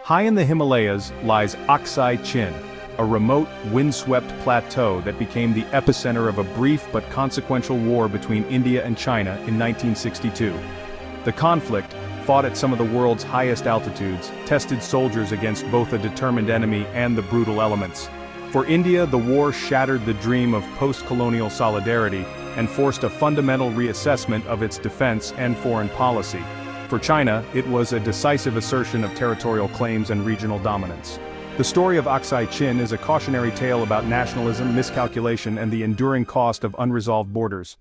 High in the Himalayas lies Aksai Chin, a remote, windswept plateau that became the epicenter of a brief but consequential war between India and China in 1962. The conflict, fought at some of the world's highest altitudes, tested soldiers against both a determined enemy and the brutal elements. For India, the war shattered the dream of post-colonial solidarity and forced a fundamental reassessment of its defense and foreign policy. For China, it was a decisive assertion of territorial claims and regional dominance. The story of Aksai Chin is a cautionary tale about nationalism, miscalculation, and the enduring cost of unresolved borders.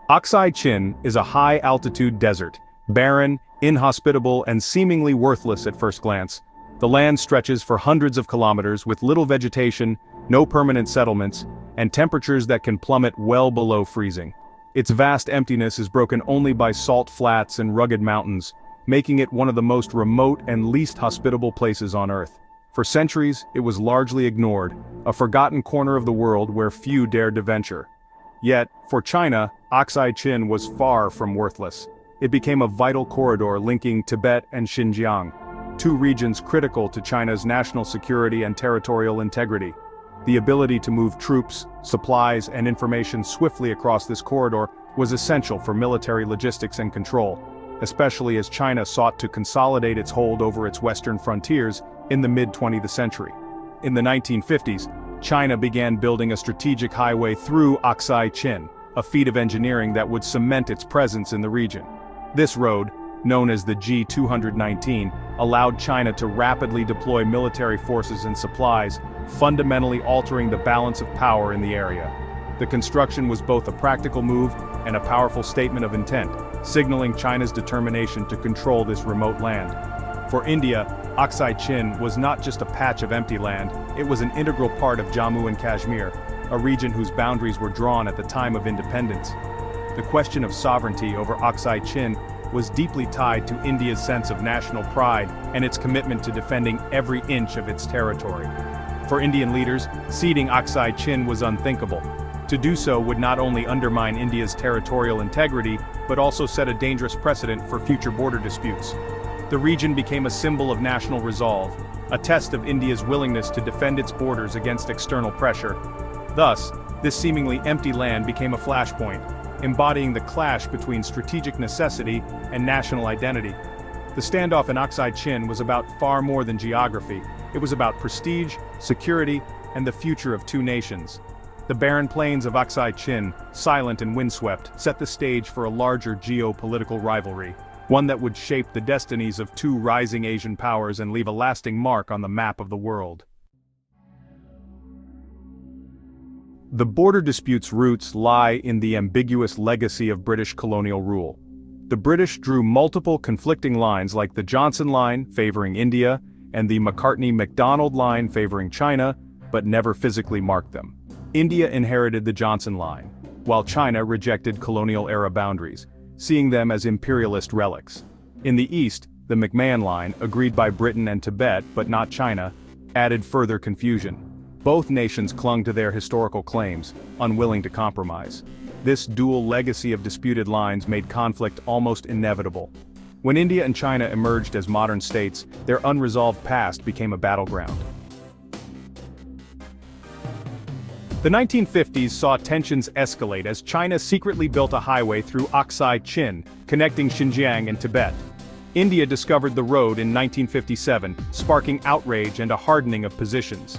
Aksai Chin is a high-altitude desert, barren, inhospitable, and seemingly worthless at first glance. The land stretches for hundreds of kilometers with little vegetation, no permanent settlements, and temperatures that can plummet well below freezing. Its vast emptiness is broken only by salt flats and rugged mountains, making it one of the most remote and least hospitable places on Earth. For centuries, it was largely ignored, a forgotten corner of the world where few dared to venture. Yet, for China, Aksai Chin was far from worthless. It became a vital corridor linking Tibet and Xinjiang, two regions critical to China's national security and territorial integrity. The ability to move troops, supplies, and information swiftly across this corridor was essential for military logistics and control, especially as China sought to consolidate its hold over its western frontiers in the mid-20th century. In the 1950s, China began building a strategic highway through Aksai Chin, a feat of engineering that would cement its presence in the region. This road, known as the G219, allowed China to rapidly deploy military forces and supplies, fundamentally altering the balance of power in the area. The construction was both a practical move and a powerful statement of intent, signaling China's determination to control this remote land. For India, Aksai Chin was not just a patch of empty land, it was an integral part of Jammu and Kashmir, a region whose boundaries were drawn at the time of independence. The question of sovereignty over Aksai Chin was deeply tied to India's sense of national pride and its commitment to defending every inch of its territory. For Indian leaders, ceding Aksai Chin was unthinkable. To do so would not only undermine India's territorial integrity, but also set a dangerous precedent for future border disputes. The region became a symbol of national resolve, a test of India's willingness to defend its borders against external pressure. Thus, this seemingly empty land became a flashpoint, embodying the clash between strategic necessity and national identity. The standoff in Aksai Chin was about far more than geography. It was about prestige, security, and the future of two nations. The barren plains of Aksai Chin, silent and windswept, set the stage for a larger geopolitical rivalry, one that would shape the destinies of two rising Asian powers and leave a lasting mark on the map of the world. The border dispute's roots lie in the ambiguous legacy of British colonial rule. The British drew multiple conflicting lines like the Johnson Line, favoring India, and the Macartney-MacDonald Line favoring China, but never physically marked them. India inherited the Johnson Line, while China rejected colonial-era boundaries, seeing them as imperialist relics. In the east, the McMahon Line, agreed by Britain and Tibet but not China, added further confusion. Both nations clung to their historical claims, unwilling to compromise. This dual legacy of disputed lines made conflict almost inevitable. When India and China emerged as modern states, their unresolved past became a battleground. The 1950s saw tensions escalate as China secretly built a highway through Aksai Chin, connecting Xinjiang and Tibet. India discovered the road in 1957, sparking outrage and a hardening of positions.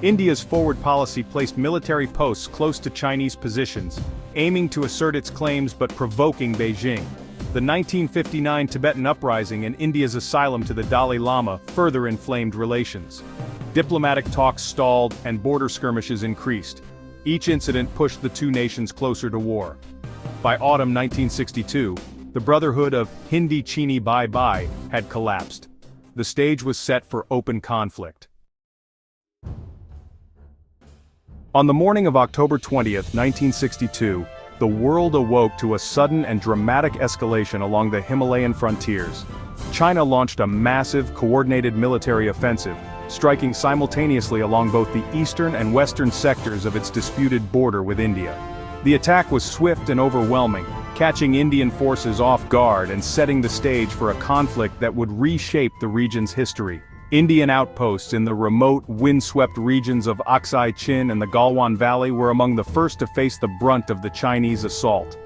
India's forward policy placed military posts close to Chinese positions, aiming to assert its claims but provoking Beijing. The 1959 Tibetan uprising and India's asylum to the Dalai Lama further inflamed relations. Diplomatic talks stalled and border skirmishes increased. Each incident pushed the two nations closer to war. By autumn 1962, the brotherhood of Hindi Chini Bye Bye had collapsed. The stage was set for open conflict. On the morning of October 20, 1962, the world awoke to a sudden and dramatic escalation along the Himalayan frontiers. China launched a massive, coordinated military offensive, striking simultaneously along both the eastern and western sectors of its disputed border with India. The attack was swift and overwhelming, catching Indian forces off guard and setting the stage for a conflict that would reshape the region's history. Indian outposts in the remote, windswept regions of Aksai Chin and the Galwan Valley were among the first to face the brunt of the Chinese assault.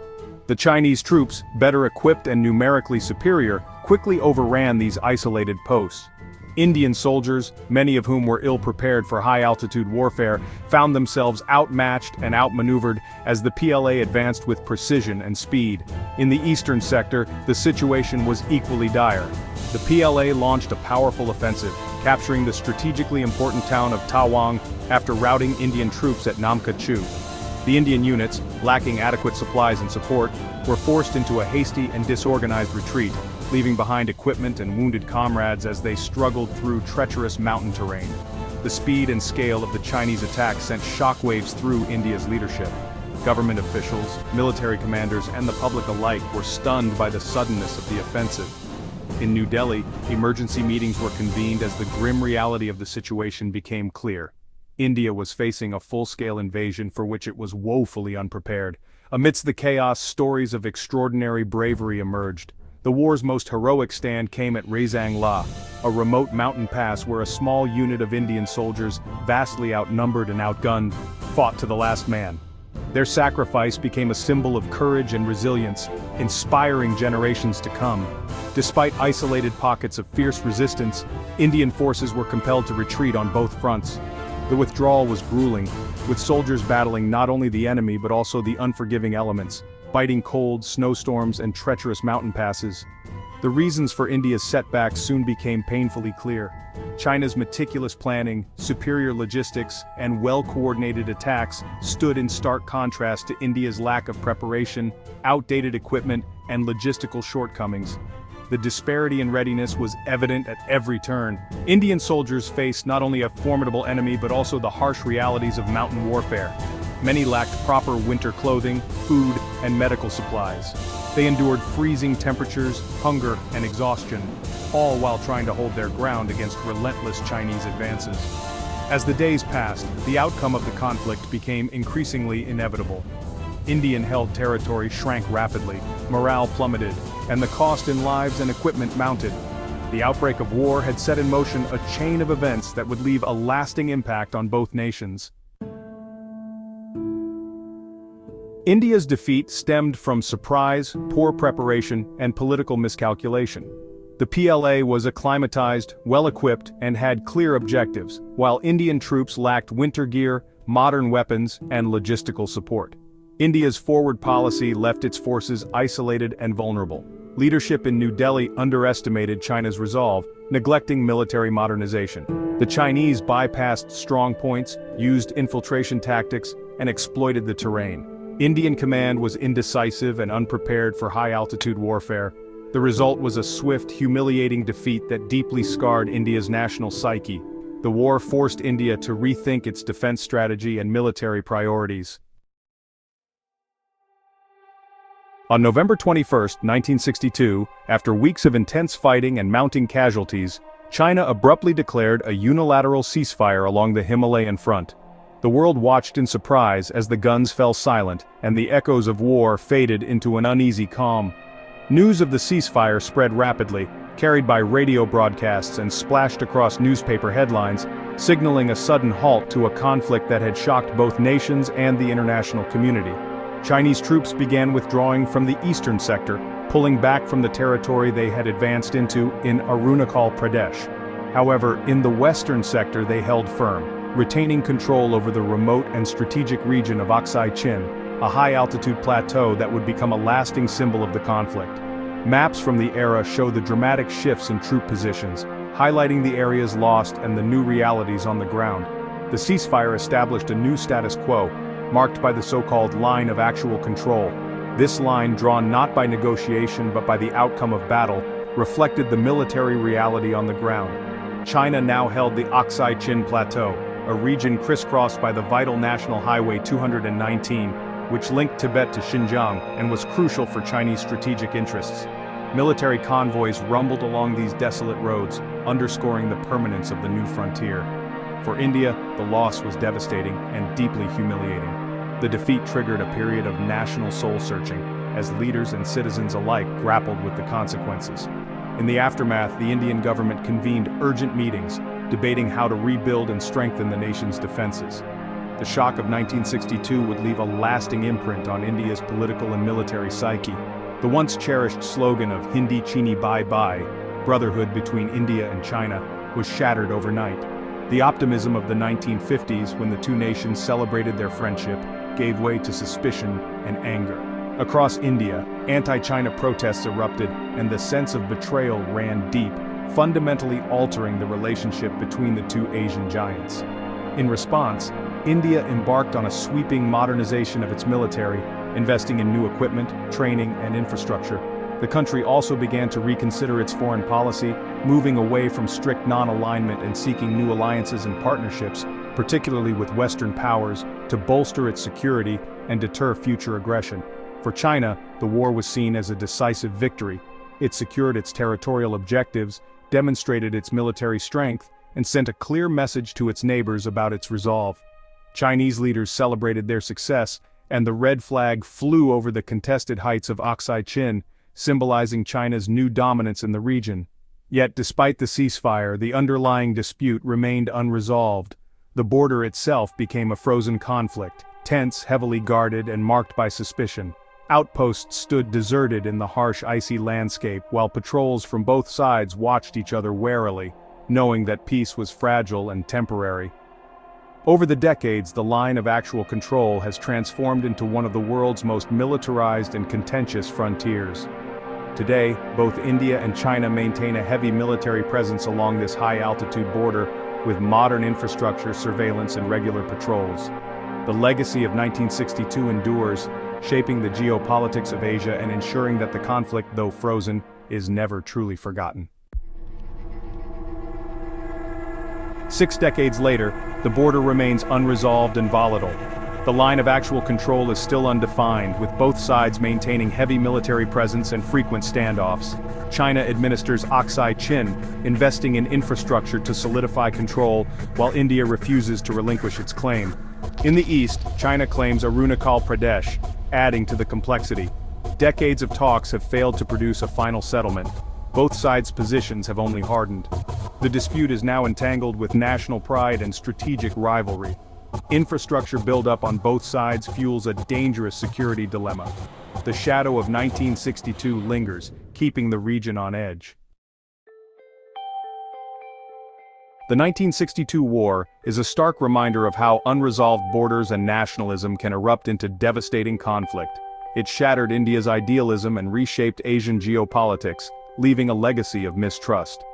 The Chinese troops, better equipped and numerically superior, quickly overran these isolated posts. Indian soldiers, many of whom were ill-prepared for high-altitude warfare, found themselves outmatched and outmaneuvered as the PLA advanced with precision and speed. In the eastern sector, the situation was equally dire. The PLA launched a powerful offensive, capturing the strategically important town of Tawang after routing Indian troops at Namka Chu. The Indian units, lacking adequate supplies and support, were forced into a hasty and disorganized retreat, leaving behind equipment and wounded comrades as they struggled through treacherous mountain terrain. The speed and scale of the Chinese attack sent shockwaves through India's leadership. Government officials, military commanders, and the public alike were stunned by the suddenness of the offensive. In New Delhi, emergency meetings were convened as the grim reality of the situation became clear. India was facing a full-scale invasion for which it was woefully unprepared. Amidst the chaos, stories of extraordinary bravery emerged. The war's most heroic stand came at Rezang La, a remote mountain pass where a small unit of Indian soldiers, vastly outnumbered and outgunned, fought to the last man. Their sacrifice became a symbol of courage and resilience, inspiring generations to come. Despite isolated pockets of fierce resistance, Indian forces were compelled to retreat on both fronts. The withdrawal was grueling, with soldiers battling not only the enemy but also the unforgiving elements, biting cold, snowstorms, and treacherous mountain passes. The reasons for India's setbacks soon became painfully clear. China's meticulous planning, superior logistics, and well-coordinated attacks stood in stark contrast to India's lack of preparation, outdated equipment, and logistical shortcomings. The disparity in readiness was evident at every turn. Indian soldiers faced not only a formidable enemy but also the harsh realities of mountain warfare. Many lacked proper winter clothing, food, and medical supplies. They endured freezing temperatures, hunger, and exhaustion, all while trying to hold their ground against relentless Chinese advances. As the days passed, the outcome of the conflict became increasingly inevitable. Indian-held territory shrank rapidly, morale plummeted, and the cost in lives and equipment mounted. The outbreak of war had set in motion a chain of events that would leave a lasting impact on both nations. India's defeat stemmed from surprise, poor preparation, and political miscalculation. The PLA was acclimatized, well-equipped, and had clear objectives, while Indian troops lacked winter gear, modern weapons, and logistical support. India's forward policy left its forces isolated and vulnerable. Leadership in New Delhi underestimated China's resolve, neglecting military modernization. The Chinese bypassed strong points, used infiltration tactics, and exploited the terrain. Indian command was indecisive and unprepared for high-altitude warfare. The result was a swift, humiliating defeat that deeply scarred India's national psyche. The war forced India to rethink its defense strategy and military priorities. On November 21, 1962, after weeks of intense fighting and mounting casualties, China abruptly declared a unilateral ceasefire along the Himalayan front. The world watched in surprise as the guns fell silent and the echoes of war faded into an uneasy calm. News of the ceasefire spread rapidly, carried by radio broadcasts and splashed across newspaper headlines, signaling a sudden halt to a conflict that had shocked both nations and the international community. Chinese troops began withdrawing from the eastern sector, pulling back from the territory they had advanced into in Arunachal Pradesh. However, in the western sector they held firm, retaining control over the remote and strategic region of Aksai Chin, a high-altitude plateau that would become a lasting symbol of the conflict. Maps from the era show the dramatic shifts in troop positions, highlighting the areas lost and the new realities on the ground. The ceasefire established a new status quo, marked by the so-called line of actual control. This line, drawn not by negotiation but by the outcome of battle, reflected the military reality on the ground. China now held the Aksai Chin Plateau, a region crisscrossed by the vital National Highway 219, which linked Tibet to Xinjiang and was crucial for Chinese strategic interests. Military convoys rumbled along these desolate roads, underscoring the permanence of the new frontier. For India, the loss was devastating and deeply humiliating. The defeat triggered a period of national soul-searching. as leaders and citizens alike grappled with the consequences. In the aftermath, the Indian government convened urgent meetings, debating how to rebuild and strengthen the nation's defenses. The shock of 1962 would leave a lasting imprint on India's political and military psyche. The once cherished slogan of Hindi-Chini bye-bye, brotherhood between India and China, was shattered overnight. The optimism of the 1950s, when the two nations celebrated their friendship, gave way to suspicion and anger. Across India, anti-China protests erupted, and the sense of betrayal ran deep, fundamentally altering the relationship between the two Asian giants. In response, India embarked on a sweeping modernization of its military, investing in new equipment, training, and infrastructure. The country also began to reconsider its foreign policy, moving away from strict non-alignment and seeking new alliances and partnerships, particularly with Western powers, to bolster its security and deter future aggression. For China, the war was seen as a decisive victory. It secured its territorial objectives, demonstrated its military strength, and sent a clear message to its neighbors about its resolve. Chinese leaders celebrated their success, and the red flag flew over the contested heights of Aksai Chin, symbolizing China's new dominance in the region. Yet despite the ceasefire, the underlying dispute remained unresolved. The border itself became a frozen conflict, tense, heavily guarded, and marked by suspicion. Outposts stood deserted in the harsh, icy landscape, while patrols from both sides watched each other warily, knowing that peace was fragile and temporary. Over the decades, the line of actual control has transformed into one of the world's most militarized and contentious frontiers. Today, both India and China maintain a heavy military presence along this high-altitude border, with modern infrastructure, surveillance, and regular patrols. The legacy of 1962 endures, shaping the geopolitics of Asia and ensuring that the conflict, though frozen, is never truly forgotten. 6 decades later, the border remains unresolved and volatile. The line of actual control is still undefined, with both sides maintaining heavy military presence and frequent standoffs. China administers Aksai Chin, investing in infrastructure to solidify control, while India refuses to relinquish its claim. In the east, China claims Arunachal Pradesh, adding to the complexity. Decades of talks have failed to produce a final settlement. Both sides' positions have only hardened. The dispute is now entangled with national pride and strategic rivalry. Infrastructure buildup on both sides fuels a dangerous security dilemma. The shadow of 1962 lingers, keeping the region on edge. The 1962 war is a stark reminder of how unresolved borders and nationalism can erupt into devastating conflict. It shattered India's idealism and reshaped Asian geopolitics, leaving a legacy of mistrust.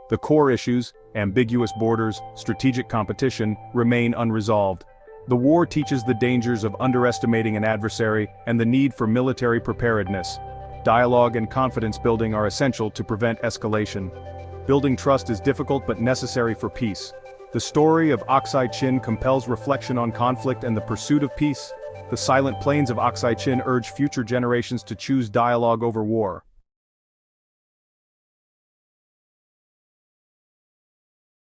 The core issues, ambiguous borders, strategic competition, remain unresolved. The war teaches the dangers of underestimating an adversary and the need for military preparedness. Dialogue and confidence building are essential to prevent escalation. Building trust is difficult but necessary for peace. The story of Aksai Chin compels reflection on conflict and the pursuit of peace. The silent plains of Aksai Chin urge future generations to choose dialogue over war.